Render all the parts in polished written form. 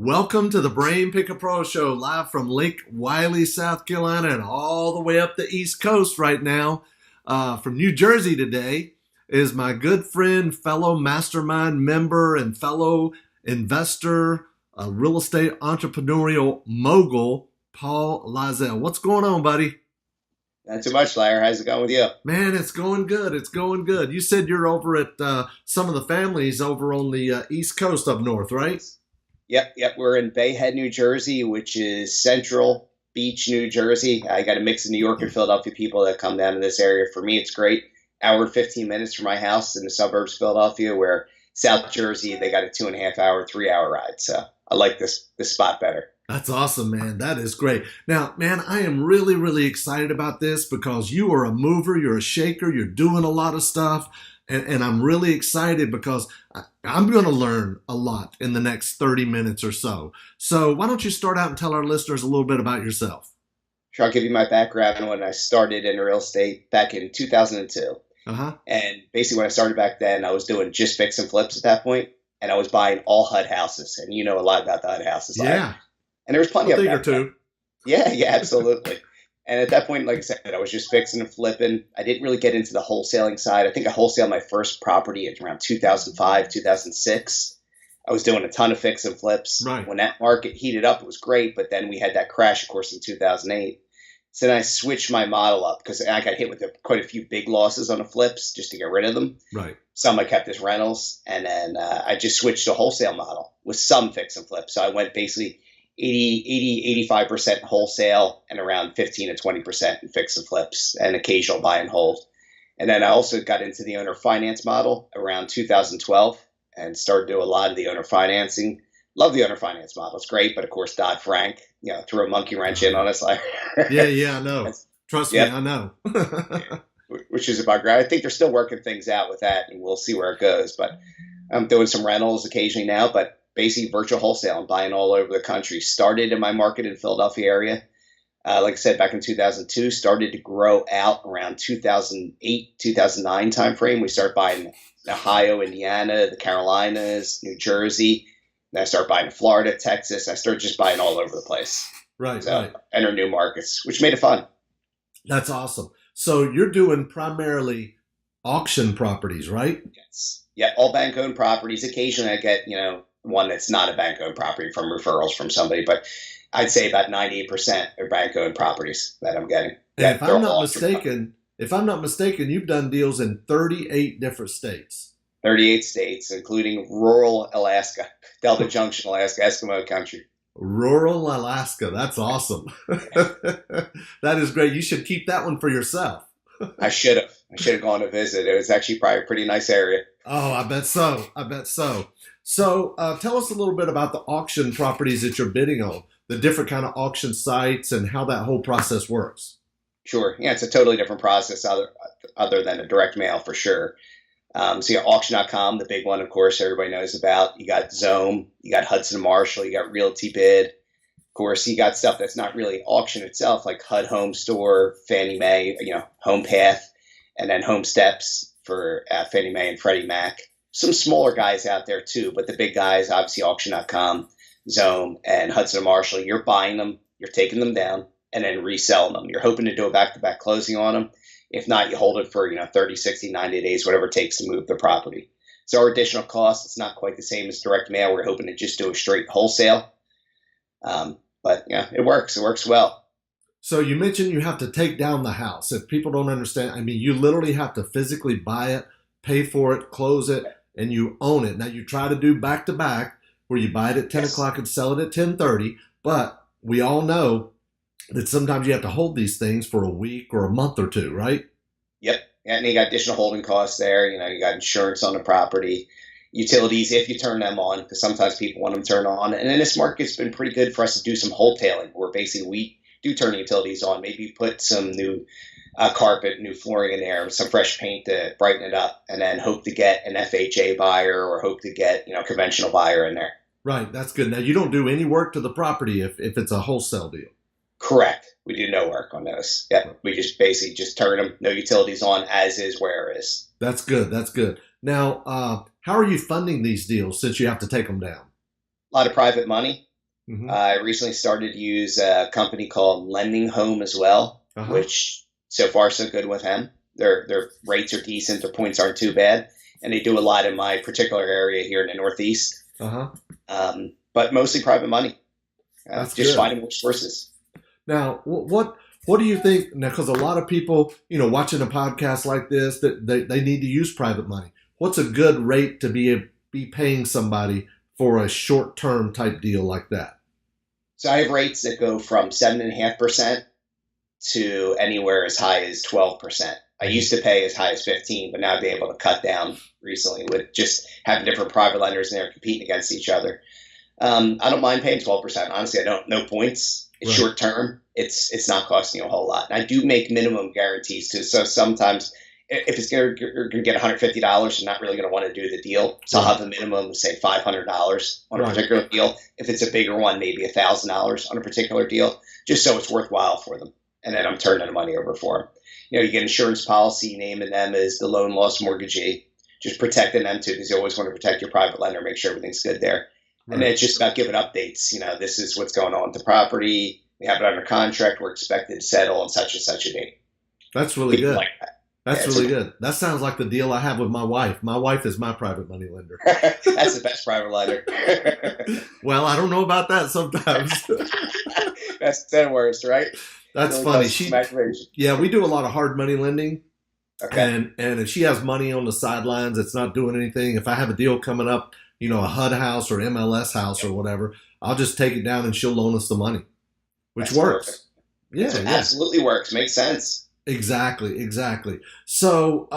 Welcome to the Brain Picker Pro Show, live from Lake Wiley, South Carolina, and all the way up the East Coast right now. From New Jersey today is my good friend, fellow mastermind member, and fellow investor, real estate entrepreneurial mogul, Paul Lizell. What's going on, buddy? Not too much, Larry. How's it going with you? Man, it's going good. It's going good. You said you're over at some of the families over on the East Coast up north, right? Yep. We're in Bay Head, New Jersey, which is Central Beach, New Jersey. I got a mix of New York and Philadelphia people that come down to this area. For me, it's great. Hour and 15 minutes from my house in the suburbs of Philadelphia, where South Jersey, they got a 2.5 hour, 3 hour ride. So I like this spot better. That's awesome, man. That is great. Now, man, I am really, really excited about this because you are a mover, you're a shaker, you're doing a lot of stuff. And I'm really excited because I'm going to learn a lot in the next 30 minutes or so. So why don't you start out and tell our listeners a little bit about yourself? Sure, I'll give you my background when I started in real estate back in 2002. And basically when I started back then, I was doing just fix and flips at that point, and I was buying all HUD houses. And you know a lot about the HUD houses. Yeah. And there was plenty of them. A thing or two. Yeah, absolutely. And at that point, like I said, I was just fixing and flipping. I didn't really get into the wholesaling side. I think I wholesaled my first property at around 2005, 2006. I was doing a ton of fix and flips. Right. When that market heated up, it was great. But then we had that crash, of course, in 2008. So then I switched my model up because I got hit with quite a few big losses on the flips just to get rid of them. Right. Some I kept as rentals. And then I just switched to a wholesale model with some fix and flips. So I went basically 85% wholesale and around 15 to 20% in fix and flips and occasional buy and hold. And then I also got into the owner finance model around 2012 and started doing a lot of the owner financing. Love the owner finance model. It's great. But of course, Dodd-Frank, threw a monkey wrench in on us. Yeah, I know. Trust me, I know. Which is about great. I think they're still working things out with that, and we'll see where it goes. But I'm doing some rentals occasionally now, but basically virtual wholesale and buying all over the country. Started in my market in Philadelphia area. Like I said, back in 2002, started to grow out around 2008, 2009 timeframe. We started buying Ohio, Indiana, the Carolinas, New Jersey. Then I started buying Florida, Texas. I started just buying all over the place. Right. Enter new markets, which made it fun. That's awesome. So you're doing primarily auction properties, right? Yes. Yeah, all bank-owned properties. Occasionally I get, one that's not a bank-owned property from referrals from somebody, but I'd say about 98% are bank-owned properties that I'm getting. And if I'm not mistaken, you've done deals in 38 different states. 38 states, including rural Alaska, Delta Junction, Alaska, Eskimo country. Rural Alaska. That's awesome. That is great. You should keep that one for yourself. I should have gone to visit. It was actually probably a pretty nice area. Oh, I bet so. So tell us a little bit about the auction properties that you're bidding on, the different kind of auction sites and how that whole process works. Sure. Yeah, it's a totally different process other than a direct mail for sure. So you got auction.com, the big one, of course, everybody knows about. You got Zome, you got Hudson Marshall, you got Realty Bid. Of course, you got stuff that's not really auction itself, like HUD Home Store, Fannie Mae, Home Path, and then Home Steps for Fannie Mae and Freddie Mac. Some smaller guys out there too, but the big guys, obviously auction.com, Zome, and Hudson Marshall, you're buying them, you're taking them down, and then reselling them. You're hoping to do a back-to-back closing on them. If not, you hold it for 30, 60, 90 days, whatever it takes to move the property. So our additional cost, it's not quite the same as direct mail. We're hoping to just do a straight wholesale. But it works. It works well. So you mentioned you have to take down the house. If people don't understand, you literally have to physically buy it, pay for it, close it, and you own it. Now you try to do back to back where you buy it at 10 o'clock and sell it at 10:30. But we all know that sometimes you have to hold these things for a week or a month or two, right? Yep. And you got additional holding costs there. You got insurance on the property, utilities if you turn them on, because sometimes people want them turned on. And in this market, it's been pretty good for us to do some wholetailing, where basically we do turn utilities on, maybe put some new carpet, new flooring in there, some fresh paint to brighten it up, and then hope to get an FHA buyer or hope to get conventional buyer in there. Right. That's good. Now, you don't do any work to the property if it's a wholesale deal. Correct. We do no work on those. Yeah, we just basically just turn them, no utilities on, as is, where is. That's good. Now, how are you funding these deals since you have to take them down? A lot of private money. I recently started to use a company called Lending Home as well, which so far so good with them. Their rates are decent, their points aren't too bad, and they do a lot in my particular area here in the Northeast. But mostly private money. That's just good. finding more sources. Now, what do you think? Now, because a lot of people, watching a podcast like this, that they need to use private money. What's a good rate to be paying somebody for a short term type deal like that? So I have rates that go from 7.5% to anywhere as high as 12%. I used to pay as high as 15, but now I've been able to cut down recently with just having different private lenders and they're competing against each other. I don't mind paying 12%. Honestly, I don't. No points. It's short term. It's not costing you a whole lot. And I do make minimum guarantees too. So sometimes if you're going to get $150, you're not really going to want to do the deal. So I'll have a minimum of say $500 on a particular deal. If it's a bigger one, maybe $1,000 on a particular deal, just so it's worthwhile for them. And then I'm turning the money over for them. You get insurance policy, naming them as the loan loss mortgagee, just protecting them too, because you always want to protect your private lender, make sure everything's good there. And then it's just about giving updates. This is what's going on with the property. We have it under contract. We're expected to settle on such and such a date. That's really good. Like that. That's really good. That sounds like the deal I have with my wife. My wife is my private money lender. That's the best private lender. Well, I don't know about that sometimes. Best 10 words, right? That's funny. We do a lot of hard money lending. Okay. And if she has money on the sidelines, it's not doing anything. If I have a deal coming up, a HUD house or MLS house or whatever, I'll just take it down and she'll loan us the money, which works. Perfect. Yeah, absolutely works. Makes sense. Exactly. So,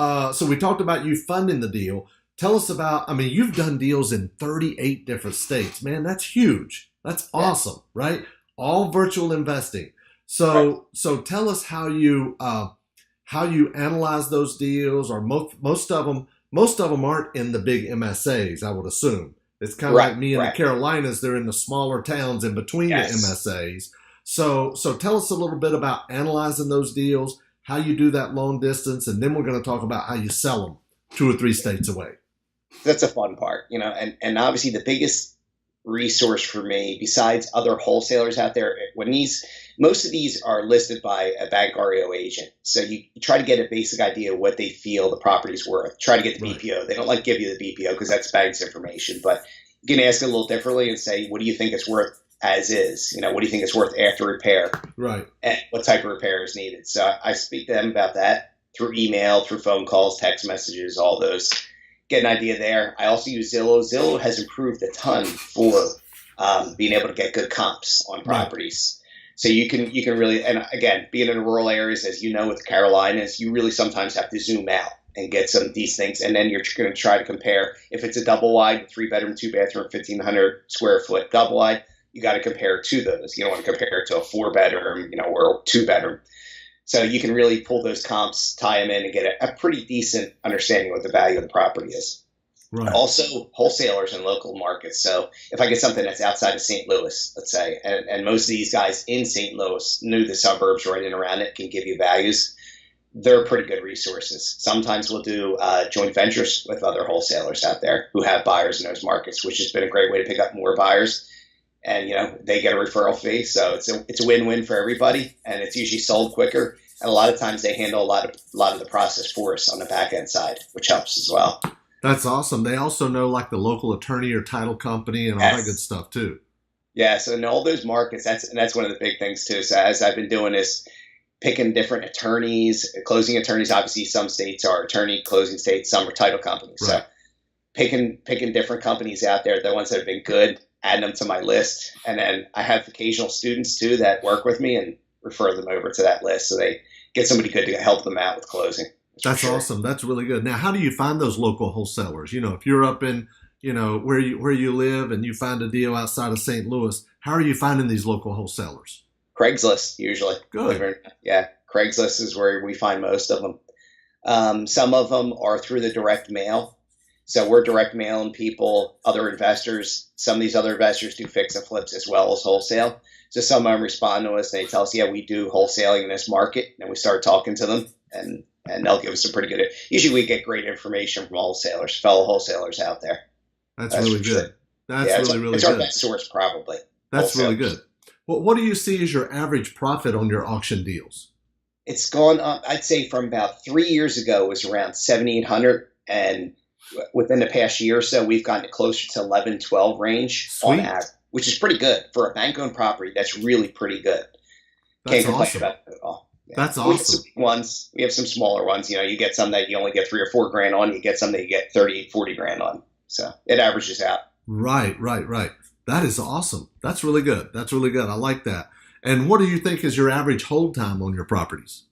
we talked about you funding the deal. Tell us about, you've done deals in 38 different states, man. That's huge. That's awesome, right? All virtual investing. So tell us how you analyze those deals, or most of them aren't in the big MSAs, I would assume. It's kind of like me in the Carolinas. They're in the smaller towns in between the MSAs. So tell us a little bit about analyzing those deals, how you do that long distance, and then we're going to talk about how you sell them 2 or 3 states away. That's a fun part, and obviously the biggest resource for me, besides other wholesalers out there, most of these are listed by a bank REO agent. So you try to get a basic idea of what they feel the property's worth. Try to get the BPO. They don't like to give you the BPO because that's bank's information, but you can ask it a little differently and say, what do you think it's worth as is? What do you think it's worth after repair? Right. And what type of repair is needed? So I speak to them about that through email, through phone calls, text messages, all those. Get an idea there. I also use Zillow. Zillow has improved a ton for being able to get good comps on properties. So you can really, and again, being in rural areas, as you know, with the Carolinas, you really sometimes have to zoom out and get some of these things. And then you're going to try to compare. If it's a double wide, 3-bedroom, 2-bathroom, 1,500 square foot double wide, you got to compare to those. You don't want to compare it to a 4-bedroom, or a 2-bedroom. So you can really pull those comps, tie them in, and get a pretty decent understanding of what the value of the property is. Right. Also, wholesalers in local markets. So if I get something that's outside of St. Louis, let's say, and most of these guys in St. Louis knew the suburbs right in and around it, can give you values, they're pretty good resources. Sometimes we'll do joint ventures with other wholesalers out there who have buyers in those markets, which has been a great way to pick up more buyers. And, they get a referral fee. So it's a win-win for everybody. And it's usually sold quicker. And a lot of times they handle a lot of the process for us on the back end side, which helps as well. That's awesome. They also know like the local attorney or title company and all that good stuff too. Yeah. So in all those markets, that's one of the big things too. So as I've been doing this, picking different attorneys, closing attorneys, obviously some states are attorney closing states, some are title companies. Right. So picking different companies out there, the ones that have been good, adding them to my list. And then I have occasional students too that work with me and refer them over to that list so they get somebody good to help them out with closing. That's awesome. That's really good. Now, how do you find those local wholesalers? If you're up in, where you live and you find a deal outside of St. Louis, how are you finding these local wholesalers? Craigslist, usually. Good. Yeah. Craigslist is where we find most of them. Some of them are through the direct mail. So we're direct mailing people, other investors. Some of these other investors do fix and flips as well as wholesale. So some of them respond to us and they tell us, yeah, we do wholesaling in this market. And we start talking to them and they'll give us some pretty good, usually we get great information from fellow wholesalers out there. That's really good. That's really good. It's our best source probably. That's really wholesalers. good. Well, what do you see as your average profit on your auction deals? It's gone up. I'd say from about 3 years ago it was around 7,800, and within the past year or so, we've gotten it closer to 11, 12 range on Sweet. average, which is pretty good for a bank-owned property. That's really pretty good. Can't That's complain awesome. about it at all. Yeah. That's We have some awesome. big ones. We have some smaller ones. You get some that you only get 3 or 4 grand on. You get some that you get 30, 40 grand on. So it averages out. Right, right, right. That is awesome. That's really good. That's really good. I like that. And what do you think is your average hold time on your properties?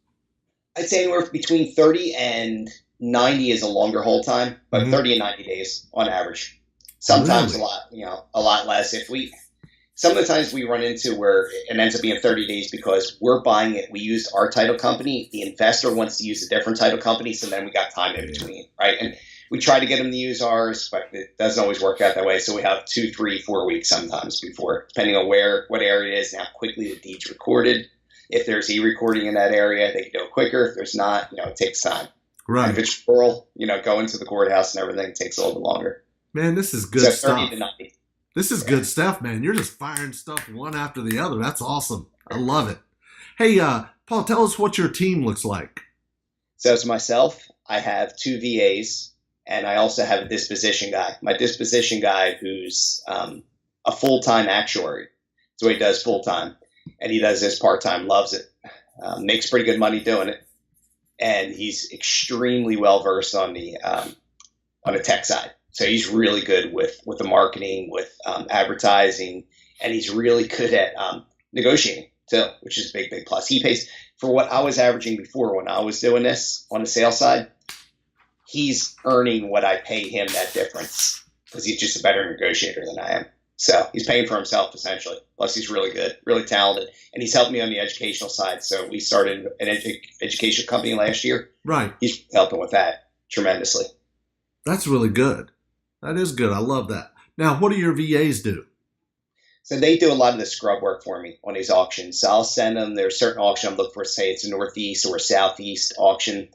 I'd say anywhere between 30 and 90 is a longer hold time, but Mhm. 30 and 90 days on average. Sometimes Really? a lot less. Some of the times we run into where it ends up being 30 days because we're buying it. We used our title company. The investor wants to use a different title company. So then we got time in between, right? And we try to get them to use ours, but it doesn't always work out that way. So we have 2, 3, 4 weeks sometimes before, depending on what area it is and how quickly the deed's recorded. If there's e-recording in that area, they can do it quicker. If there's not, it takes time. And if Right. it's rural, going to the courthouse and everything takes a little bit longer. Man, this is So good 30 to stuff. 90. This is Yeah. good stuff, man. You're just firing stuff one after the other. That's awesome. I love it. Hey, Paul, tell us what your team looks like. So as myself, I have 2 VAs, and I also have a disposition guy. My disposition guy, who's a full-time actuary, so he does full-time, and he does this part-time. Loves it, makes pretty good money doing it, and he's extremely well versed on the tech side. So he's really good with the marketing, with advertising, and he's really good at negotiating too, which is a big, big plus. He pays for what I was averaging before when I was doing this on the sales side. He's earning what I pay him, that difference, because he's just a better negotiator than I am. So he's paying for himself essentially. Plus he's really good, really talented, and he's helped me on the educational side. So we started an education company last year. Right. He's helping with that tremendously. That's really good. That is good. I love that. Now, what do your VAs do? So they do a lot of the scrub work for me on these auctions. So I'll send them, there's a certain auction I'm looking for, say it's a Northeast or a Southeast auction,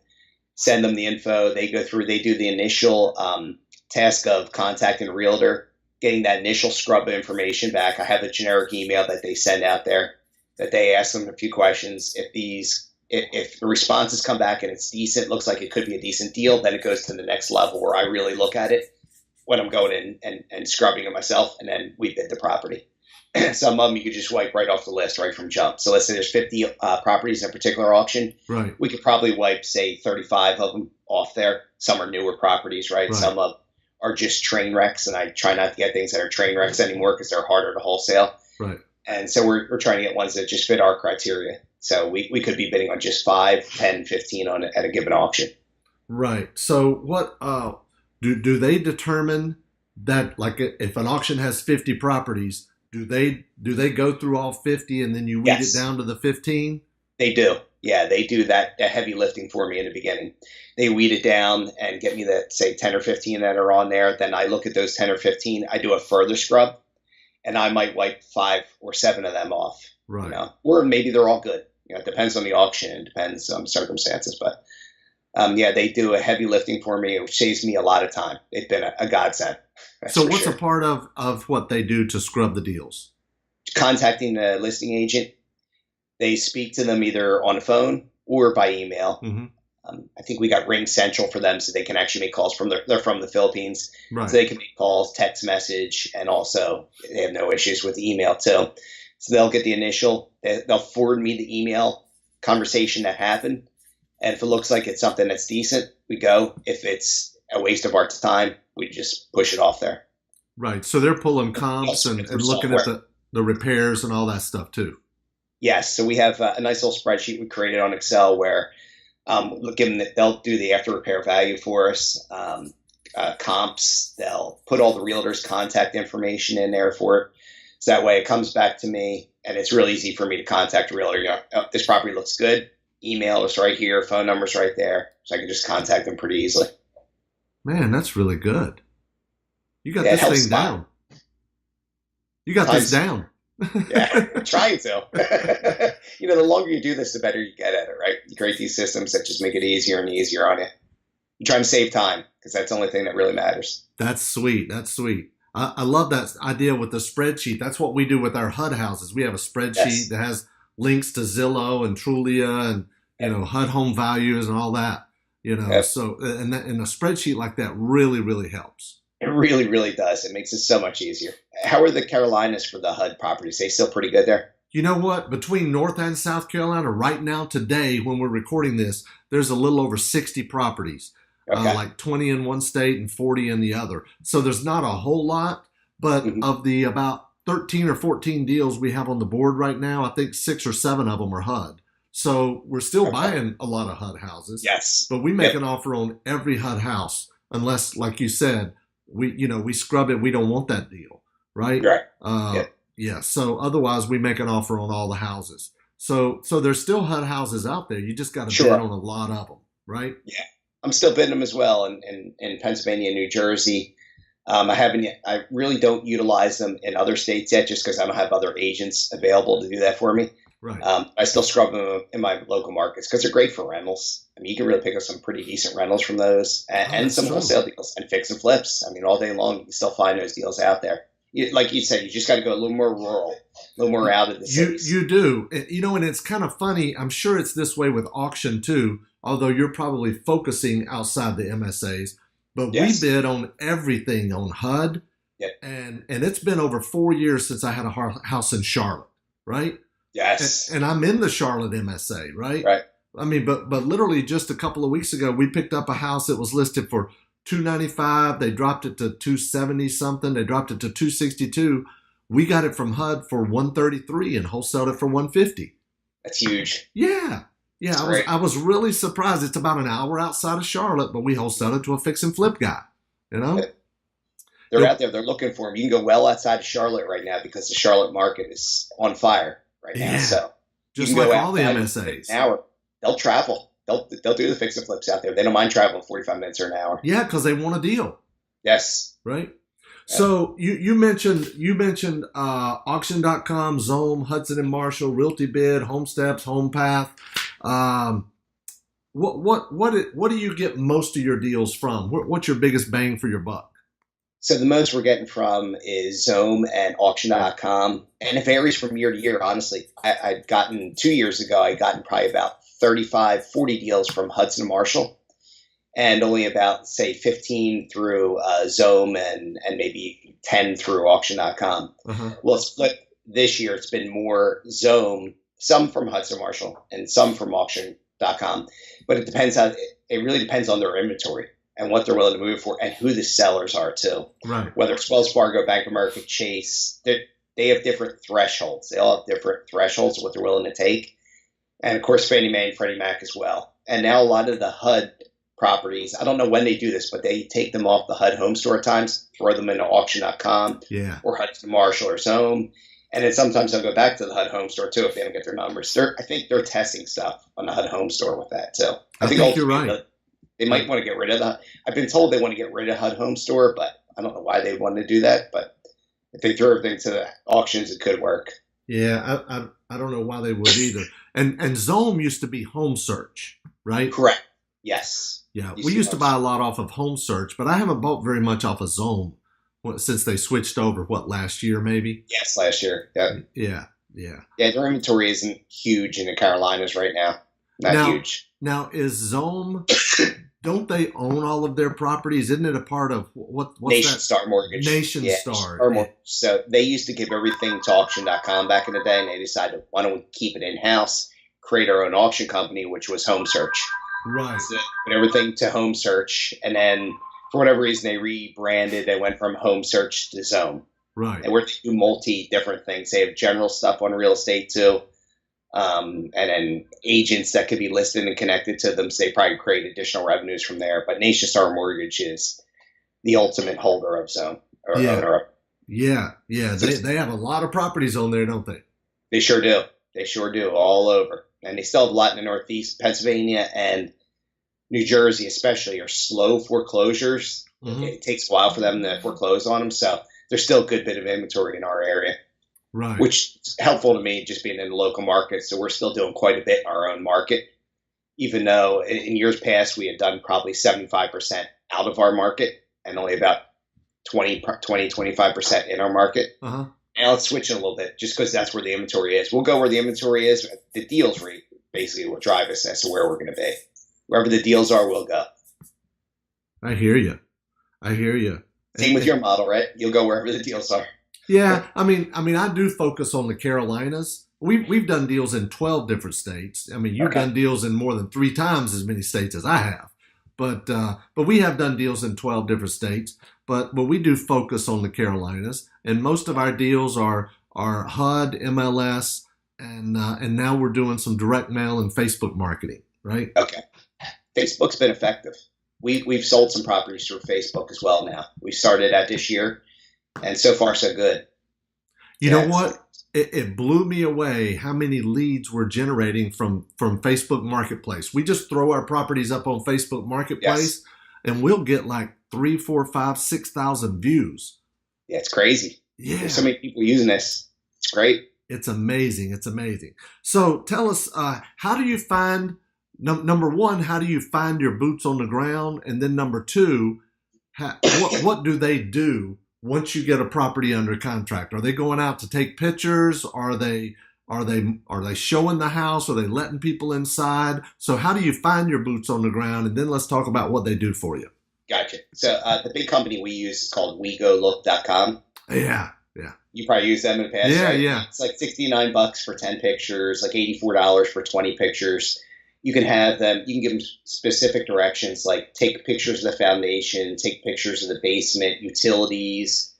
send them the info. They go through, they do the initial task of contacting a realtor, getting that initial scrub of information back. I have a generic email that they send out there that they ask them a few questions. If the responses come back and it's decent, looks like it could be a decent deal, then it goes to the next level where I really look at it when I'm going in and scrubbing it myself, and then we bid the property. Some of them you could just wipe right off the list right from jump. So let's say there's 50 properties in a particular auction. Right. We could probably wipe, say, 35 of them off there. Some are newer properties, right? Right. Some of are just train wrecks, and I try not to get things that are train wrecks anymore because they're harder to wholesale. Right. And so we're trying to get ones that just fit our criteria. So we could be bidding on just 5, 10, 15 on it at a given auction. Right. So what do they determine that, like, if an auction has 50 properties, do they go through all 50 and then you weed Yes. it down to the 15? They do. Yeah, they do that heavy lifting for me in the beginning. They weed it down and get me that, say, 10 or 15 that are on there. Then I look at those 10 or 15. I do a further scrub, and I might wipe 5 or 7 of them off. Right. Or maybe they're all good. It depends on the auction. It depends on circumstances. But yeah, they do a heavy lifting for me, which saves me a lot of time. It's been a godsend. So what's a part of what they do to scrub the deals? Contacting the listing agent. They speak to them either on the phone or by email. Mm-hmm. I think we got Ring Central for them, so they can actually make calls they're from the Philippines. Right. So they can make calls, text message, and also they have no issues with email too. So they'll get the initial, they'll forward me the email conversation that happened. And if it looks like it's something that's decent, we go. If it's a waste of our time, we just push it off there. Right. So they're pulling comps and looking at the repairs and all that stuff too. Yes. So we have a nice little spreadsheet we created on Excel where they'll do the after repair value for us, comps. They'll put all the realtors' contact information in there for it. So that way it comes back to me, and it's real easy for me to contact a realtor. This property looks good. Email is right here. Phone number's right there. So I can just contact them pretty easily. Man, that's really good. You got Yeah, it this helps thing down. You got this down. Yeah, trying to. The longer you do this, the better you get at it, right? You create these systems that just make it easier and easier on you. You're trying to save time because that's the only thing that really matters. That's sweet. That's sweet. I love that idea with the spreadsheet. That's what we do with our HUD houses. We have a spreadsheet Yes. that has links to Zillow and Trulia and Yep. HUD home values and all that. Yep. So and a spreadsheet like that really really helps. It really, really does. It makes it so much easier. How are the Carolinas for the HUD properties? They still pretty good there? You know what? Between North and South Carolina, right now, today, when we're recording this, there's a little over 60 properties, Okay. like 20 in one state and 40 in the other. So there's not a whole lot, but Mhm. of the about 13 or 14 deals we have on the board right now, I think 6 or 7 of them are HUD. So we're still Okay. buying a lot of HUD houses, Yes. but we make Yep. an offer on every HUD house, unless, like you said, we scrub it. We don't want that deal, right? Right. Uh, Yep. yeah. So otherwise, we make an offer on all the houses. So there's still HUD houses out there. You just got to Sure. bid on a lot of them, right? Yeah. I'm still bidding them as well in Pennsylvania and New Jersey. I haven't yet. I really don't utilize them in other states yet, just because I don't have other agents available to do that for me. Right. I still scrub them in my local markets because they're great for rentals. I mean, you can really pick up some pretty decent rentals from those, and that's some true. wholesale deals and fix and flips. I mean, all day long, you can still find those deals out there. Like you said, you just got to go a little more rural, a little more out of the cities. You do. And it's kind of funny. I'm sure it's this way with auction too, although you're probably focusing outside the MSAs. But Yes. we bid on everything on HUD. Yep. And it's been over 4 years since I had a house in Charlotte, right? Yes. And I'm in the Charlotte MSA, right? Right. I mean, but literally just a couple of weeks ago, we picked up a house that was listed for $295. They dropped it to $270 something. They dropped it to $262. We got it from HUD for $133 and wholesaled it for $150. That's huge. Yeah. Yeah, That's great. I was really surprised. It's about an hour outside of Charlotte, but we wholesaled it to a fix and flip guy. They're out there. They're looking for them. You can go well outside of Charlotte right now because the Charlotte market is on fire right now. Yeah. So Just you can like go all the outside MSAs. an hour. They'll travel. They'll do the fix and flips out there. They don't mind traveling 45 minutes or an hour. Yeah, because they want a deal, Yes. right? Yeah. So you mentioned auction.com, Zome, Hudson and Marshall, Realty Bid, Home Steps, Home Path. What do you get most of your deals from? What's your biggest bang for your buck? So the most we're getting from is Zome and auction.com. And it varies from year to year, honestly. I'd gotten 2 years ago, I'd gotten probably about 35, 40 deals from Hudson and Marshall, and only about, say, 15 through Zome and maybe 10 through auction.com. Uh-huh. Well, it's split this year. It's been more Zome, some from Hudson Marshall and some from auction.com. But it depends it really depends on their inventory and what they're willing to move for and who the sellers are too. Right. Whether it's Wells Fargo, Bank of America, Chase, they have different thresholds. They all have different thresholds of what they're willing to take. And of course, Fannie Mae and Freddie Mac as well. And now a lot of the HUD properties, I don't know when they do this, but they take them off the HUD home store at times, throw them into auction.com Yeah. or Hudson Marshall or Zome. And then sometimes they'll go back to the HUD home store too if they don't get their numbers. I think they're testing stuff on the HUD home store with that too. I think you're right. They might want to get rid of that. I've been told they want to get rid of HUD home store, but I don't know why they want to do that. But if they throw everything to the auctions, it could work. Yeah, I don't know why they would either. And Zome used to be Home Search, right? Correct. Yes. Yeah, we used to buy a lot off of Home Search, but I haven't bought very much off of Zome since they switched over. Last year maybe? Yes, last year. Yeah. Yeah. Yeah, their inventory isn't huge in the Carolinas right now. Not huge. Now is Zome? Don't they own all of their properties? Isn't it a part of what's Nation that? Star Mortgage. Nation Yeah, Star. So they used to give everything to auction.com back in the day, and they decided, why don't we keep it in-house, create our own auction company, which was Home Search. Right. So put everything to Home Search, and then for whatever reason, they rebranded. They went from Home Search to Zome. Right. And we're do multi-different things. They have general stuff on real estate, too. And then agents that could be listed and connected to them, so they probably create additional revenues from there. But Nation Star Mortgage is the ultimate holder of Zome. Yeah. They have a lot of properties on there, don't they? They sure do. They sure do, all over. And they still have a lot in the Northeast. Pennsylvania and New Jersey especially are slow foreclosures. Mm-hmm. It takes a while for them to foreclose on them. So there's still a good bit of inventory in our area. Right. Which is helpful to me just being in the local market. So we're still doing quite a bit in our own market, even though in years past we had done probably 75% out of our market and only about 25% in our market. Uh-huh. Now let's switch it a little bit just because that's where the inventory is. We'll go where the inventory is. The deals rate basically will drive us as to where we're going to be. Wherever the deals are, we'll go. I hear you. I hear you. Same with your model, right? You'll go wherever the deals are. Yeah, I mean, I do focus on the Carolinas. We've done deals in 12 different states. I mean, you've done deals in more than 3 times as many states as I have. But we have done deals in 12 different states. But we do focus on the Carolinas, and most of our deals are HUD, MLS, and now we're doing some direct mail and Facebook marketing, right? Okay. Facebook's been effective. We've sold some properties through Facebook as well now. We started out this year, and so far so good. You know what? It blew me away how many leads we're generating from Facebook Marketplace. We just throw our properties up on Facebook Marketplace, and we'll get like 3, 4, 5, 6,000 views. Yeah, it's crazy. Yeah. There's so many people using this. It's great. It's amazing. It's amazing. So tell us, how do you find, number one, how do you find your boots on the ground? And then number two, what do they do once you get a property under contract? Are they going out to take pictures? Are they showing the house? Are they letting people inside? So how do you find your boots on the ground? And then let's talk about what they do for you. Gotcha. So the big company we use is called WeGoLook.com. Yeah. You probably used them in the past, right? Yeah. It's like $69 for 10 pictures, like $84 for 20 pictures. You can have them, you can give them specific directions, like take pictures of the foundation, take pictures of the basement, utilities,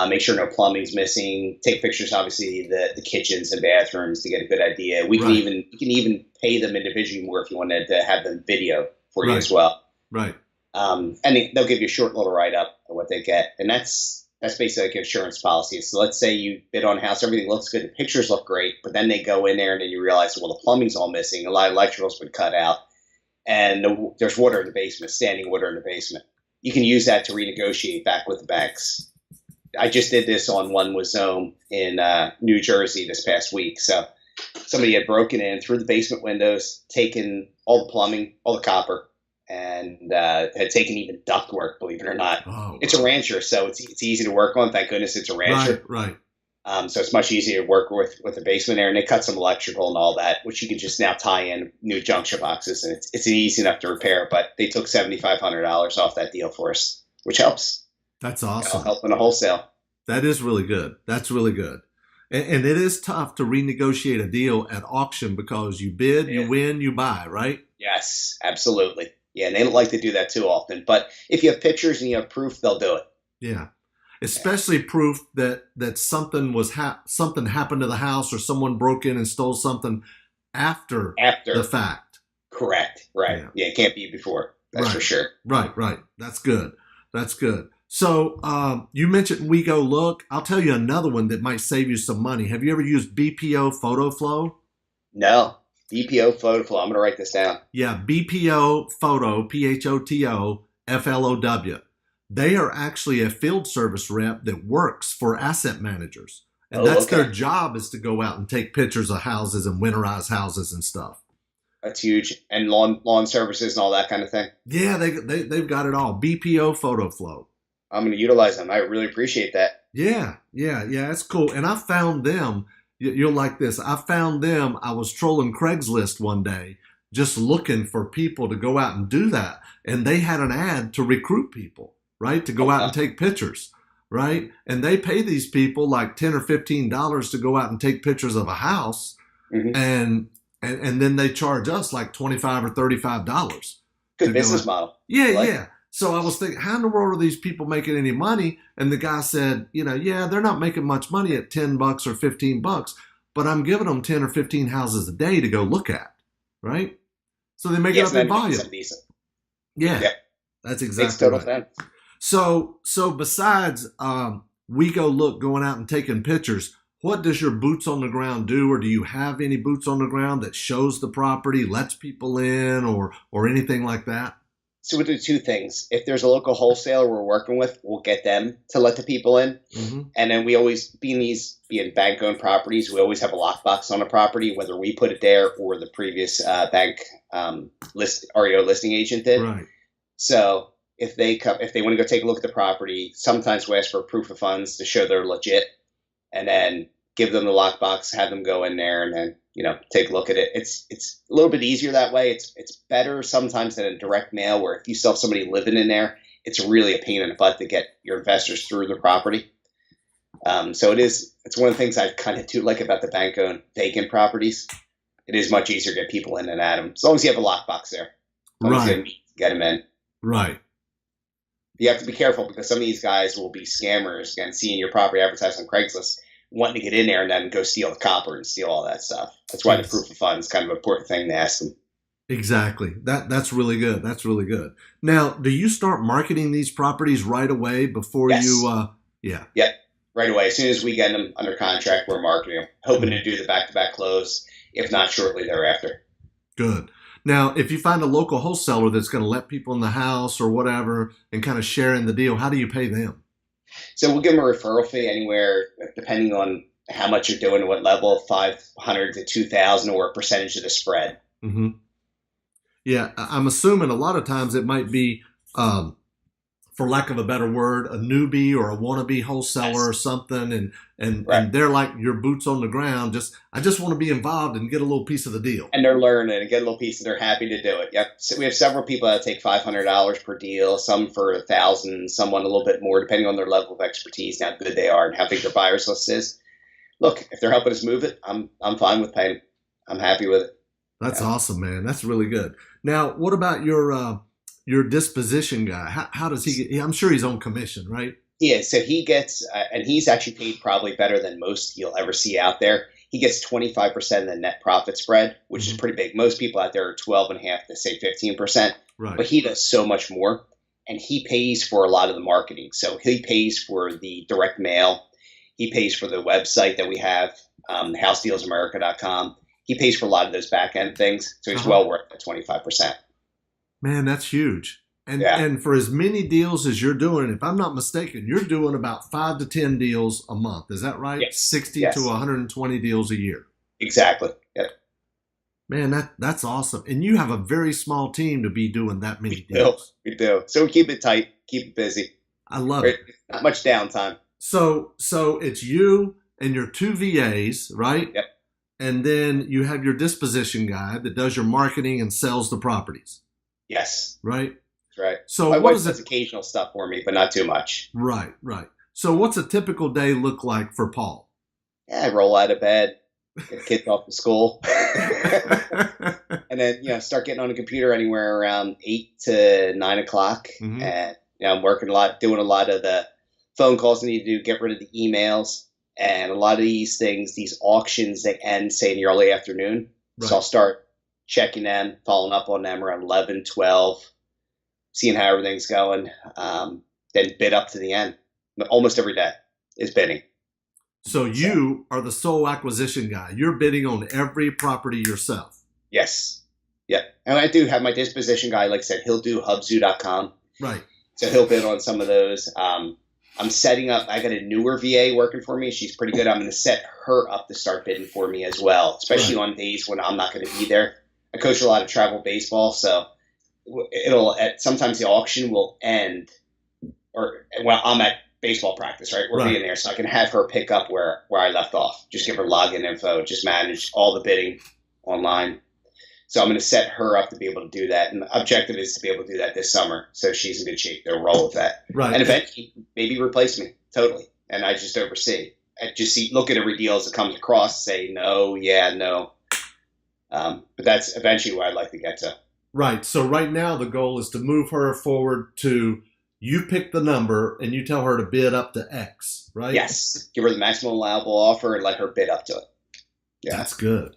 make sure no plumbing's missing, take pictures, obviously, the kitchens and bathrooms to get a good idea. You can even pay them individually more if you wanted to have them video for you as well. Right. And they'll give you a short little write-up of what they get. And that's basically like insurance policy. So let's say you bid on a house, everything looks good, the pictures look great, but then they go in there and then you realize, well, the plumbing's all missing, a lot of electrical's been cut out, and there's water in the basement, standing water in the basement. You can use that to renegotiate back with the banks. I just did this on one with Zome in New Jersey this past week. So somebody had broken in through the basement windows, taken all the plumbing, all the copper, and had taken even ductwork, believe it or not. Oh, it's a rancher, so it's easy to work on. Thank goodness it's a rancher. Right. So it's much easier to work with the basement there, and they cut some electrical and all that, which you can just now tie in new junction boxes, and it's easy enough to repair. But they took $7,500 off that deal for us, which helps. That's awesome. Helping a wholesale. That is really good. That's really good. And it is tough to renegotiate a deal at auction because you bid, you win, you buy, right? Yes, absolutely. Yeah, and they don't like to do that too often. But if you have pictures and you have proof, they'll do it. Yeah, especially proof that something something happened to the house or someone broke in and stole something after the fact. Correct. Right. Yeah, it can't be before. That's for sure. Right. That's good. So you mentioned WeGoLook. I'll tell you another one that might save you some money. Have you ever used BPO Photo Flow? No. BPO Photo Flow. I'm going to write this down. Yeah, BPO Photo, PHOTO, FLOW. They are actually a field service rep that works for asset managers. And that's their job, is to go out and take pictures of houses and winterize houses and stuff. That's huge. And lawn services and all that kind of thing? Yeah, they've got it all. BPO Photo Flow. I'm going to utilize them. I really appreciate that. Yeah, it's cool. And I found them. You'll like this. I found them. I was trolling Craigslist one day, just looking for people to go out and do that. And they had an ad to recruit people, right? To go out and take pictures, right? And they pay these people like $10 or $15 to go out and take pictures of a house. Mm-hmm. And then they charge us like $25 or $35. Good business model. Yeah. So I was thinking, how in the world are these people making any money? And the guy said, they're not making much money at $10 or $15, but I'm giving them 10 or 15 houses a day to go look at, right? So they make it up in volume. Yeah, that's exactly makes total right. sense. So besides WeGoLook going out and taking pictures, what does your boots on the ground do? Or do you have any boots on the ground that shows the property, lets people in, or anything like that? So we do two things. If there's a local wholesaler we're working with, we'll get them to let the people in. Mm-hmm. And then we always, being bank-owned properties, we always have a lockbox on a property, whether we put it there or the previous bank REO listing agent did. Right. So if they want to go take a look at the property, sometimes we ask for proof of funds to show they're legit, and then give them the lockbox, have them go in there, and then take a look at it. It's a little bit easier that way. It's better sometimes than a direct mail, where if you still have somebody living in there, it's really a pain in the butt to get your investors through the property. So it's one of the things I kind of do like about the bank-owned vacant properties. It is much easier to get people in and at them, as long as you have a lockbox there. As long as you get them in. Right. You have to be careful, because some of these guys will be scammers, again, seeing your property advertised on Craigslist, wanting to get in there and then go steal the copper and steal all that stuff. That's why the proof of funds is kind of an important thing to ask them. Exactly. That's really good. That's really good. Now, do you start marketing these properties right away before you? Yeah. Yep. Right away. As soon as we get them under contract, we're marketing them, hoping to do the back-to-back close, if not shortly thereafter. Good. Now, if you find a local wholesaler that's going to let people in the house or whatever and kind of share in the deal, how do you pay them? So we'll give them a referral fee anywhere, depending on how much you're doing, what level, $500 to $2,000, or a percentage of the spread. Mm-hmm. Yeah, I'm assuming a lot of times it might be, for lack of a better word, a newbie or a wannabe wholesaler or something, and they're like your boots on the ground. I just want to be involved and get a little piece of the deal. And they're learning and get a little piece, and they're happy to do it. Yep. So we have several people that take $500 per deal, some for $1,000, some want a little bit more, depending on their level of expertise and how good they are and how big their buyers list is. Look, if they're helping us move it, I'm fine with paying. I'm happy with it. That's awesome, man. That's really good. Now, what about your disposition guy? How does he get? I'm sure he's on commission, right? Yeah, so he gets, and he's actually paid probably better than most you'll ever see out there. He gets 25% of the net profit spread, which is pretty big. Most people out there are 12.5% to say 15%, right? But he does so much more, and he pays for a lot of the marketing. So he pays for the direct mail. He pays for the website that we have, housedealsamerica.com. He pays for a lot of those back end things, so he's well worth the 25%. Man, that's huge. And for as many deals as you're doing, if I'm not mistaken, you're doing about 5 to 10 deals a month. Is that right? Yes. 60 to 120 deals a year. Exactly. Yep. Man, that's awesome. And you have a very small team to be doing that many deals. We do. So we keep it tight, keep it busy. I love it. Not much downtime. So it's you and your 2 VAs, right? Yep. And then you have your disposition guy that does your marketing and sells the properties. Yes. Right? Right. So my what wife does occasional stuff for me, but not too much. Right. So what's a typical day look like for Paul? Yeah, I roll out of bed, get the kids off to school, and then start getting on the computer anywhere around 8 to 9 o'clock. Mm-hmm. And I'm working a lot, doing a lot of the phone calls I need to do, get rid of the emails, and a lot of these things, these auctions, they end say in the early afternoon. Right. So I'll start checking them, following up on them around 11, 12, seeing how everything's going, then bid up to the end. Almost every day is bidding. So you are the sole acquisition guy. You're bidding on every property yourself. Yes. Yeah. And I do have my disposition guy, like I said, he'll do hubzu.com. Right. So he'll bid on some of those. I'm setting up, I got a newer VA working for me. She's pretty good. I'm going to set her up to start bidding for me as well, especially on days when I'm not going to be there. I coach a lot of travel baseball, so sometimes the auction will end, I'm at baseball practice, right? We're being there, so I can have her pick up where I left off. Just give her login info, just manage all the bidding online. So I'm going to set her up to be able to do that. And the objective is to be able to do that this summer. So she's in good shape to roll with that. Right. And eventually maybe replace me totally. And I just oversee. I just look at every deal as it comes across, say no, yeah, no. But that's eventually where I'd like to get to. Right. So right now the goal is to move her forward to, you pick the number and you tell her to bid up to X, right? Yes. Give her the maximum allowable offer and let her bid up to it. Yeah. That's good.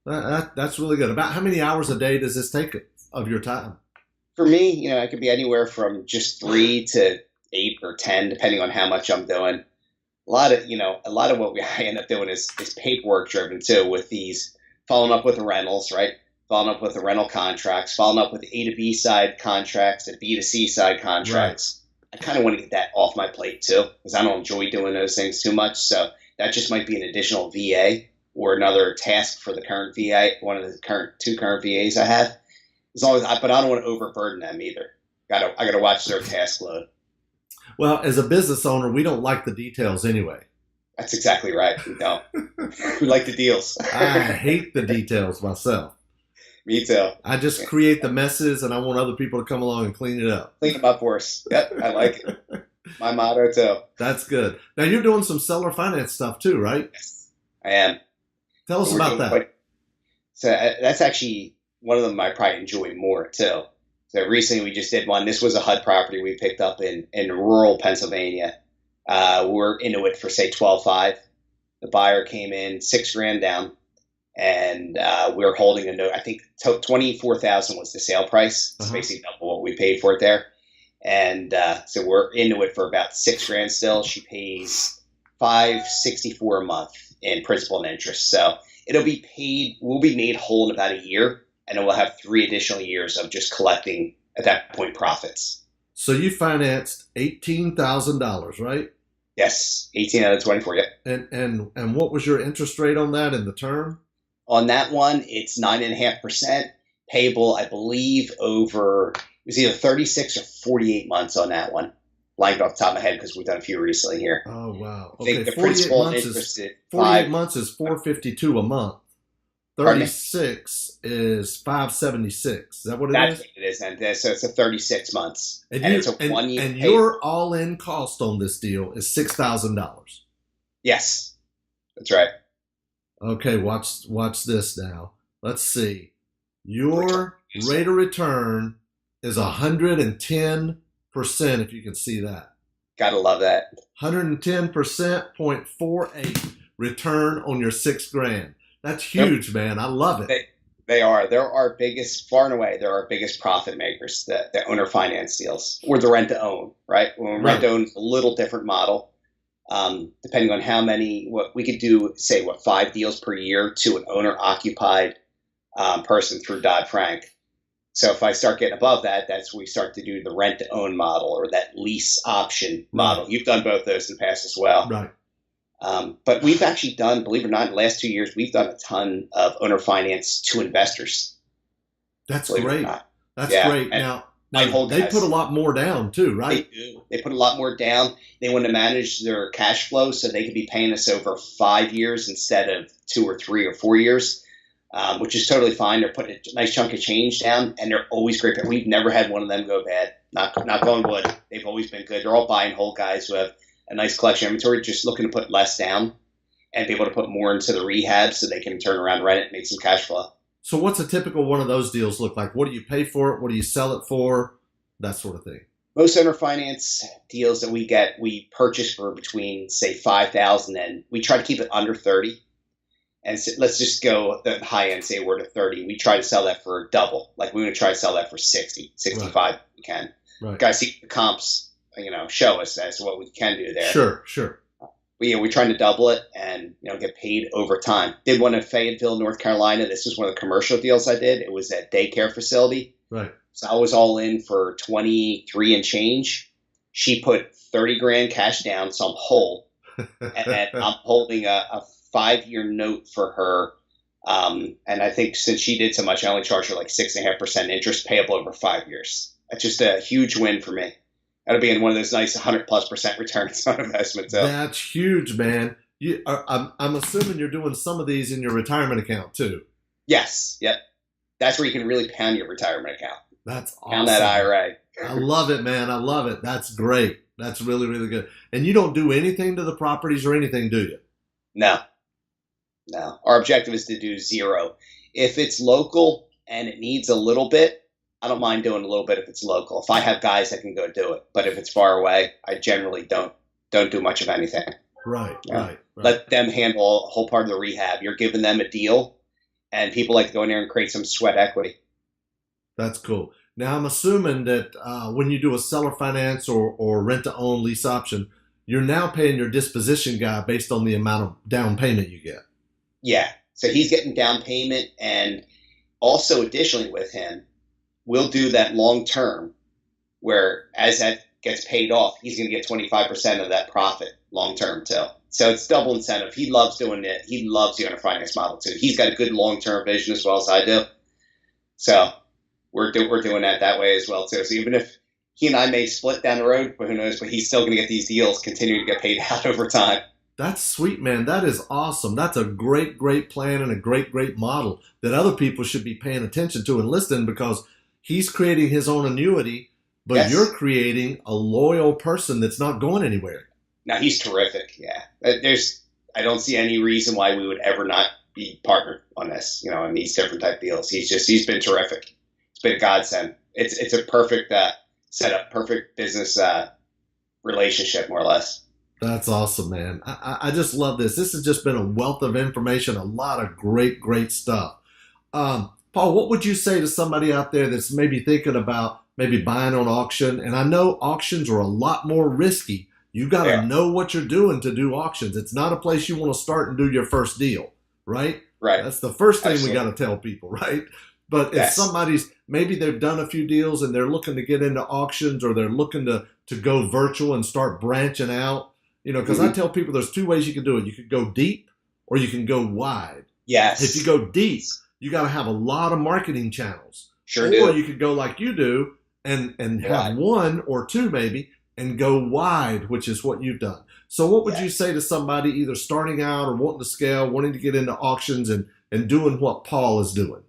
That's really good. About how many hours a day does this take of your time? For me, it could be anywhere from just 3 to 8 or 10, depending on how much I'm doing. A lot of what I end up doing is paperwork driven too, with these following up with the rentals, right? Following up with the rental contracts, following up with the A to B side contracts, the B to C side contracts. Right. I kind of want to get that off my plate too, because I don't enjoy doing those things too much. So that just might be an additional VA or another task for the current VA, one of the two current VAs I have. But I don't want to overburden them either. I gotta watch their task load. Well, as a business owner, we don't like the details anyway. That's exactly right. We don't. We like the deals. I hate the details myself. Me too. I just create the messes and I want other people to come along and clean it up. Clean them up for us. Yep, I like it. My motto too. That's good. Now you're doing some seller finance stuff too, right? Yes, I am. Tell us about that. So that's actually one of them I probably enjoy more too. So recently we just did one. This was a HUD property we picked up in rural Pennsylvania. We're into it for say 12.5. The buyer came in $6,000 down, and we were holding a note. I think 24,000 was the sale price. It's basically double what we paid for it there. And so we're into it for about $6,000 still. She pays $564 a month in principal and interest. So it'll be paid. We'll be made whole in about a year, and then we'll have 3 additional years of just collecting at that point profits. So you financed $18,000, right? Yes, 18 out of 24. Yep. And what was your interest rate on that in the term? On that one, it's 9.5% payable, I believe, over it was either 36 or 48 months on that one. Lying off the top of my head because we've done a few recently here. Oh wow! I think Okay, the principal interest is 48 months is $452 a month. 36 is $576. Is that what it is? That's what it is, and so it's a 36 months, and it's a 1 year. And your all-in cost on this deal is $6,000. Yes, that's right. Okay, watch this now. Let's see. Your rate of return is 110%. If you can see that. Gotta love that. 110%, 0.48 return on your $6,000. That's huge, man. I love it. They are. They're our biggest, far and away, they're our biggest profit makers, the owner finance deals, or the rent to own, right? When rent to own is a little different model, depending on how many, what we could do, say, 5 deals per year to an owner occupied person through Dodd-Frank. So if I start getting above that, that's when we start to do the rent to own model or that lease option model. You've done both those in the past as well. Right. But we've actually done, believe it or not, in the last 2 years, we've done a ton of owner finance to investors. That's great. That's great. Now they put a lot more down too, right? They do. They put a lot more down. They want to manage their cash flow so they could be paying us over 5 years instead of 2 or 3 or 4 years, which is totally fine. They're putting a nice chunk of change down, and they're always great. We've never had one of them go bad. Not going wood. They've always been good. They're all buy and hold guys who have a nice collection of inventory, just looking to put less down and be able to put more into the rehab so they can turn around, rent it, and make some cash flow. So what's a typical one of those deals look like? What do you pay for it? What do you sell it for? That sort of thing. Most owner finance deals that we get, we purchase for between, say, $5,000, and we try to keep it under 30. And so let's just go the high end, say we're to 30. We try to sell that for double. Like we want to try to sell that for 60, 65 if we can. Right. Guys, see the comps, show us as to what we can do there. Sure. We're trying to double it and get paid over time. Did one in Fayetteville, North Carolina. This was one of the commercial deals I did. It was a daycare facility. Right. So I was all in for 23 and change. She put $30,000 cash down, so I'm whole, and I'm holding a 5-year note for her. And I think since she did so much, I only charged her like 6.5% interest payable over 5 years. That's just a huge win for me. That'll be in one of those nice 100+% returns on investment. So. That's huge, man. I'm assuming you're doing some of these in your retirement account too. Yes. Yep. That's where you can really pound your retirement account. That's awesome. Pound that IRA. I love it, man. I love it. That's great. That's really, really good. And you don't do anything to the properties or anything, do you? No. Our objective is to do zero. If it's local and it needs a little bit, I don't mind doing a little bit if it's local. If I have guys that can go do it, but if it's far away, I generally don't do much of anything. Right. Let them handle a whole part of the rehab. You're giving them a deal, and people like to go in there and create some sweat equity. That's cool. Now I'm assuming that when you do a seller finance or rent to own lease option, you're now paying your disposition guy based on the amount of down payment you get. Yeah. So he's getting down payment, and also additionally with him, we'll do that long term where as that gets paid off, he's going to get 25% of that profit long term too. So it's double incentive. He loves doing it. He loves the owner finance model too. He's got a good long term vision as well as I do. So we're doing that way as well too. So even if he and I may split down the road, but who knows? But he's still going to get these deals, continue to get paid out over time. That's sweet, man. That is awesome. That's a great, great plan and a great, great model that other people should be paying attention to and listening, because he's creating his own annuity, but Yes. you're creating a loyal person that's not going anywhere. Now he's terrific. Yeah, I don't see any reason why we would ever not be partnered on this. In these different type deals. He's been terrific. It's been a godsend. It's a perfect setup, perfect business relationship, more or less. That's awesome, man. I just love this. This has just been a wealth of information, a lot of great, great stuff. Paul, what would you say to somebody out there that's maybe thinking about maybe buying on auction? And I know auctions are a lot more risky. You got to know what you're doing to do auctions. It's not a place you want to start and do your first deal, right? Right. That's the first thing Absolutely. we got to tell people, right? But if Yes. somebody's, maybe they've done a few deals and they're looking to get into auctions, or they're looking to go virtual and start branching out, because I tell people there's two ways you can do it. You could go deep or you can go wide. Yes. If you go deep, you got to have a lot of marketing channels. Sure Or do. you could go like you do and have Wide. one or two maybe, and go wide, which is what you've done. So what would you say to somebody either starting out or wanting to scale, wanting to get into auctions and doing what Paul is doing?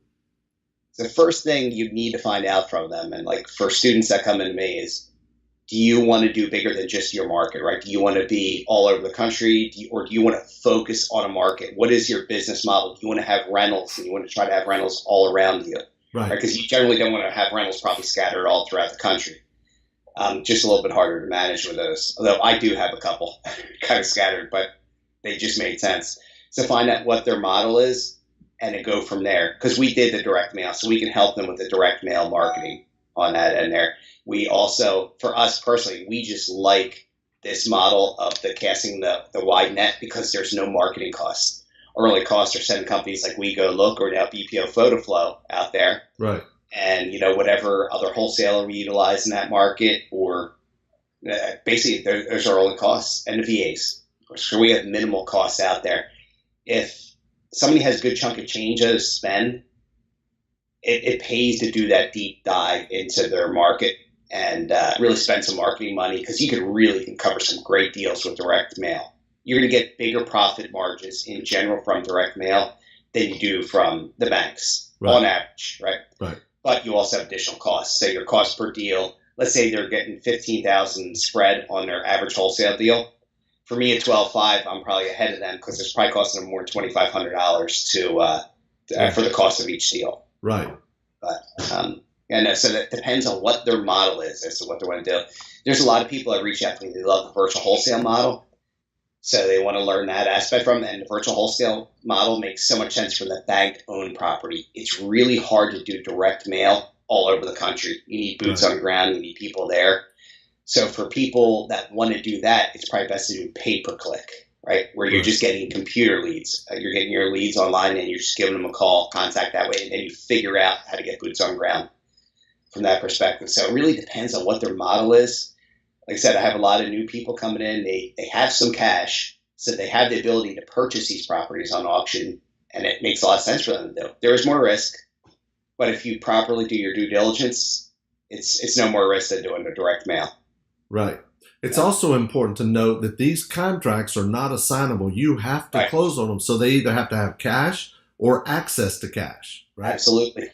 The first thing you need to find out from them, and like for students that come into me, is, do you want to do bigger than just your market, right? Do you want to be all over the country, or do you want to focus on a market? What is your business model? Do you want to have rentals, and you want to try to have rentals all around you, Right. Because you generally don't want to have rentals probably scattered all throughout the country. Just a little bit harder to manage with those. Although I do have a couple kind of scattered, but they just made sense. So find out what their model is and then go from there. Because we did the direct mail, so we can help them with the direct mail marketing on that end there. We also, for us personally, we just like this model of the casting the wide net, because there's no marketing costs. Our only costs are sending companies like We Go Look or now BPO Photo Flow out there. Right. And, whatever other wholesaler we utilize in that market, or basically those are only costs, and the VAs. So we have minimal costs out there. If somebody has a good chunk of change to spend, it pays to do that deep dive into their market and really spend some marketing money, because you can cover some great deals with direct mail. You're going to get bigger profit margins in general from direct mail than you do from the banks on average, right? Right. But you also have additional costs. Say your cost per deal, let's say they're getting $15,000 spread on their average wholesale deal. For me at 12.5, I'm probably ahead of them, because it's probably costing them more than $2,500 for the cost of each deal. Right. But so that depends on what their model is as to what they want to do. There's a lot of people that reach out to me. They love the virtual wholesale model, so they want to learn that aspect from it. And the virtual wholesale model makes so much sense for the bank-owned property. It's really hard to do direct mail all over the country. You need boots on the ground. You need people there. So for people that want to do that, it's probably best to do pay-per-click, right? Where you're just getting computer leads. You're getting your leads online, and you're just giving them a call, contact that way, and then you figure out how to get boots on the ground from that perspective. So it really depends on what their model is. Like I said, I have a lot of new people coming in. They have some cash, so they have the ability to purchase these properties on auction, and it makes a lot of sense for them to do. There is more risk, but if you properly do your due diligence, it's no more risk than doing the direct mail. Right. It's also important to note that these contracts are not assignable. You have to close on them. So they either have to have cash or access to cash, right? Absolutely.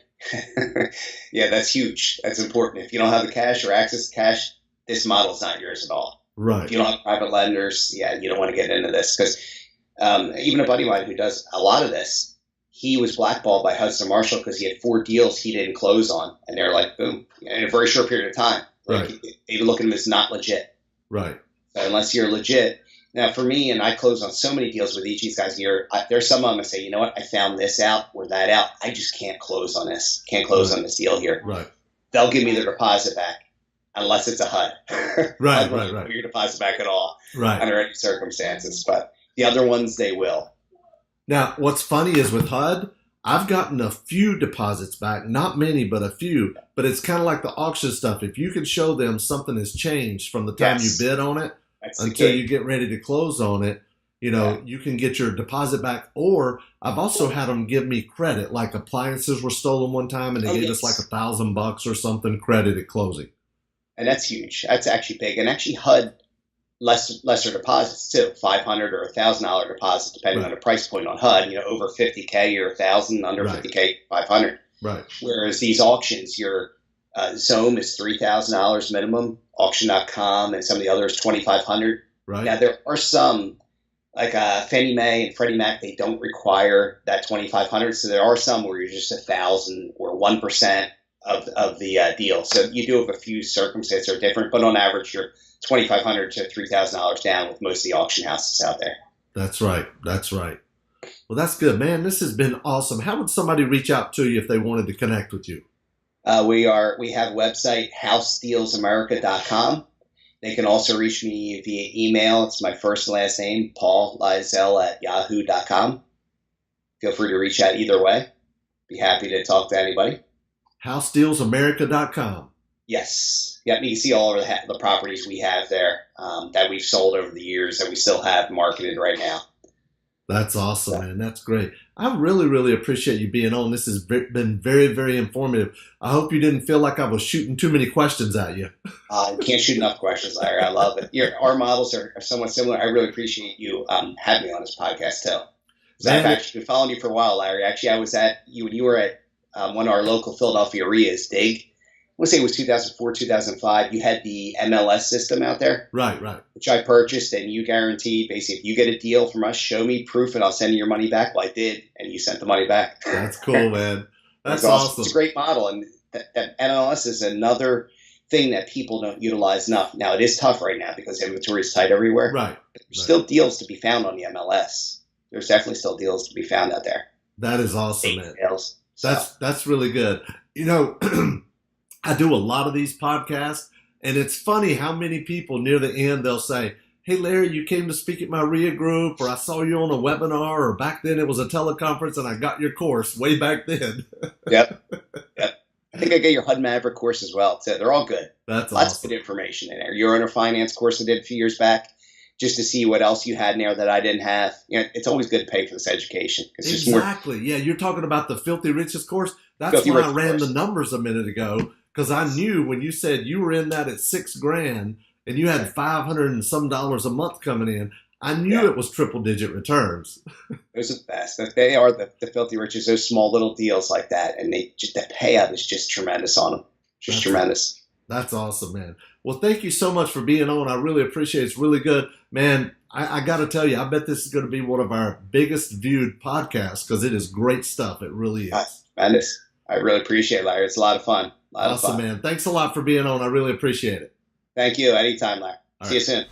Yeah, that's huge. That's important. If you don't have the cash or access to cash, this model's not yours at all. Right. If you don't have private lenders, you don't want to get into this, because even a buddy of mine who does a lot of this, he was blackballed by Hudson Marshall because he had 4 deals he didn't close on, and they're like, boom, in a very short period of time. Like, they look at him as not legit. Right. So unless you're legit. Now, for me, and I close on so many deals with each of these guys here, there's some of them that say, you know what, I found this out or that out. I just can't close on this. Can't close on this deal here. Right. They'll give me their deposit back unless it's a HUD. Right. Your deposit back at all. Right. Under any circumstances. But the other ones, they will. Now, what's funny is with HUD, I've gotten a few deposits back, not many, but a few. But it's kind of like the auction stuff. If you can show them something has changed from the time you bid on it until you get ready to close on it, you can get your deposit back. Or I've also had them give me credit, like appliances were stolen one time and they gave us like $1,000 or something credit at closing. And that's huge. That's actually big. And actually HUD lesser deposits too, $500 or $1,000 deposit, depending on the price point on HUD. Over 50K or 1,000, under 50K, 500. Right. Whereas these auctions, your Zome is $3,000 minimum, auction.com, and some of the others $2,500. Right. Now there are some like Fannie Mae and Freddie Mac, they don't require that $2,500. So there are some where you're just 1,000 or 1% of the deal. So you do have a few circumstances that are different, but on average, you're $2,500 to $3,000 down with most of the auction houses out there. That's right. That's right. Well, that's good, man. This has been awesome. How would somebody reach out to you if they wanted to connect with you? We have a website, housedealsamerica.com. They can also reach me via email. It's my first and last name, Paul Lizell at yahoo.com. Feel free to reach out either way. Be happy to talk to anybody. HouseDealsAmerica.com. Yes. Yep. You can see all of the properties we have there that we've sold over the years that we still have marketed right now. That's awesome, man. That's great. I really, really appreciate you being on. This has been very, very informative. I hope you didn't feel like I was shooting too many questions at you. You can't shoot enough questions, Larry. I love it. Our models are somewhat similar. I really appreciate you having me on this podcast, too. I've actually been following you for a while, Larry. Actually, I was at you when you were at one of our local Philadelphia RIAs, DIG. I want to say it was 2004, 2005. You had the MLS system out there. Right. Which I purchased, and you guaranteed, basically, if you get a deal from us, show me proof and I'll send you your money back. Well, I did, and you sent the money back. That's cool, man. That's awesome. It's a great model, and that MLS is another thing that people don't utilize enough. Now, it is tough right now because inventory is tight everywhere. Right. There's still deals to be found on the MLS. There's definitely still deals to be found out there. That is awesome, man. Deals, That's really good. I do a lot of these podcasts, and it's funny how many people near the end, they'll say, hey, Larry, you came to speak at my RIA group, or I saw you on a webinar, or back then it was a teleconference, and I got your course way back then. Yep. I think I got your HUD Maverick course as well. So they're all good. That's Lots awesome. of good information in there. Your owner finance course I did a few years back, just to see what else you had in there that I didn't have. It's always good to pay for this education. It's just exactly. Yeah, you're talking about the Filthy Riches course. That's Filthy why I Riches ran course. the numbers a minute ago, because I knew when you said you were in that at $6,000 and you had $500 and some dollars a month coming in, I knew it was triple-digit returns. Those are the best. They are the Filthy Riches, those small little deals like that. And the payout is just tremendous on them. Tremendous. That's awesome, man. Well, thank you so much for being on. I really appreciate it. It's really good. Man, I got to tell you, I bet this is going to be one of our biggest viewed podcasts because it is great stuff. It really is. Tremendous. I really appreciate it, Larry. It's a lot of fun. Awesome, man. Thanks a lot for being on. I really appreciate it. Thank you. Anytime, Larry. See you soon.